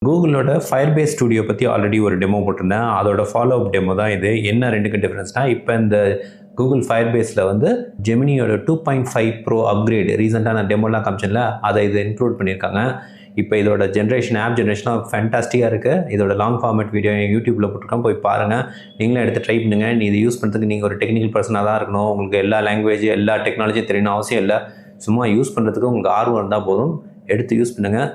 கூகுளோட Firebase studio பத்தி already ஒரு demo போட்டிருந்தேன். அதோட ஃபாலோ அப் டெமோ தான் இது. என்ன 2க்கும் டிஃபரன்ஸ்னா, இப்ப இந்த Google Firebaseல வந்து Geminiயோட 2.5 Pro அப்கிரேட் ரீசென்ட்டா நான் டெமோலாம் காமிச்சேன்ல, அதை இது இன்க்ளூட் பண்ணியிருக்காங்க. இப்போ இதோட ஆப் ஜெனரேஷன்லாம் ஃபேன்டாஸ்டிக்காக இருக்குது. இதோட லாங் ஃபார்மேட் வீடியோ யூடியூப்பில் போட்டிருக்கேன், போய் பாருங்கள். நீங்களும் எடுத்து ட்ரை பண்ணுங்கள். இது யூஸ் பண்ணுறதுக்கு நீங்கள் ஒரு டெக்னிக்கல் பர்சனாக தான் இருக்கணும். உங்களுக்கு எல்லா லாங்குவேஜ் எல்லா டெக்னாலஜியும் தெரியணும் அவசியம் இல்லை. சும்மா யூஸ் பண்ணுறதுக்கு உங்களுக்கு ஆர்வம் இருந்தால் போதும், எடுத்து யூஸ் பண்ணுங்கள்.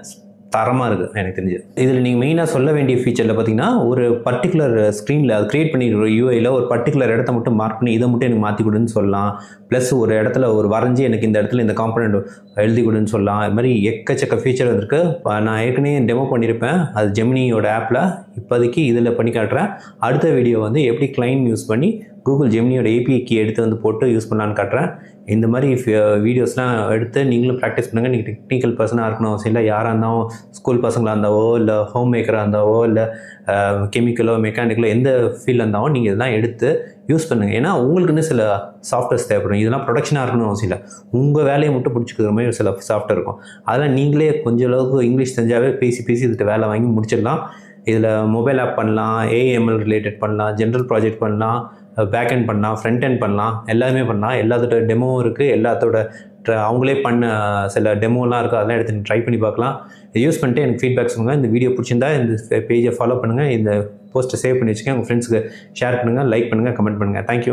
தரமாக இருக்குது எனக்கு தெரிஞ்சு. இதில் நீங்கள் மெயினாக சொல்ல வேண்டிய ஃபீச்சரில் பார்த்தீங்கன்னா, ஒரு பர்டிகுலர் ஸ்க்ரீனில் அது கிரியேட் பண்ணிக்கிற யூஐயில் ஒரு பர்டிகுலர் இடத்த மட்டும் மார்க் பண்ணி இதை மட்டும் எனக்கு மாற்றி கொடுன்னு சொல்லலாம். ப்ளஸ் ஒரு இடத்துல ஒரு வரைஞ்சி எனக்கு இந்த இடத்துல இந்த காம்பனண்ட் எழுதி கொடுன்னு சொல்லலாம். இது மாதிரி எக்கச்சக்க ஃபீச்சர் வந்துருக்கு. நான் ஏற்கனவே டெமோ பண்ணியிருப்பேன், அது ஜெமினியோட ஆப்பில். இப்போதைக்கு இதில் பண்ணி காட்டுறேன். அடுத்த வீடியோ வந்து எப்படி கிளைண்ட் யூஸ் பண்ணி கூகுள் ஜெமினியோட ஏபிஐ கீ எடுத்து வந்து போட்டு யூஸ் பண்ணலான்னு காட்டுறேன். இந்த மாதிரி வீடியோஸ்லாம் எடுத்து நீங்களும் ப்ராக்டிஸ் பண்ணுங்கள். நீங்கள் டெக்னிக்கல் பர்சனாக இருக்கணும் அவசியம் இல்லை. யாராக இருந்தாலும் ஸ்கூல் பசங்களாக இருந்தாவோ, இல்லை ஹோம் மேக்கராக இருந்தாவோ, இல்லை கெமிக்கலோ மெக்கானிக்கலோ எந்த ஃபீல்டில் இருந்தாலும் நீங்கள் இதெல்லாம் எடுத்து யூஸ் பண்ணுங்கள். ஏன்னா உங்களுக்குன்னு சில சாஃப்ட்வேர்ஸ் தேவைப்படும். இதெல்லாம் ப்ரொடக்ஷனாக இருக்கணும்னு அவசியம் இல்லை. உங்கள் வேலையை மட்டும் பிடிச்சிக்கிற மாதிரி சில சாஃப்ட்வேர் இருக்கும். அதெல்லாம் நீங்களே கொஞ்சம் அளவுக்கு இங்கிலீஷ் தெரிஞ்சாவே பேசி இதுகிட்ட வேலை வாங்கி முடிச்சிடலாம். இதில் மொபைல் ஆப் பண்ணலாம், ஏஎம்எல் ரிலேட்டட் பண்ணலாம், ஜென்ரல் ப்ராஜெக்ட் பண்ணலாம், பேக் எண்ட் பண்ணலாம், ஃப்ரண்ட் எண்ட் பண்ணலாம், எல்லாமே பண்ணலாம். எல்லாத்தோட டெமோவும் இருக்குது. எல்லாத்தோட அவங்களே பண்ண சில டெமோலாம் இருக்குது. அதெல்லாம் எடுத்து ட்ரை பண்ணி பார்க்கலாம். இதை யூஸ் பண்ணிட்டு எனக்கு ஃபீட்பேக் சொல்லுங்கள். இந்த வீடியோ பிடிச்சிருந்தா இந்த பேஜை ஃபாலோ பண்ணுங்கள். இந்த போஸ்ட்டை சேவ் பண்ணி வச்சுக்கோங்க. உங்கள் ஃப்ரெண்ட்ஸுக்கு ஷேர் பண்ணுங்கள், லைக் பண்ணுங்கள், கமெண்ட் பண்ணுங்கள். தேங்க்யூ.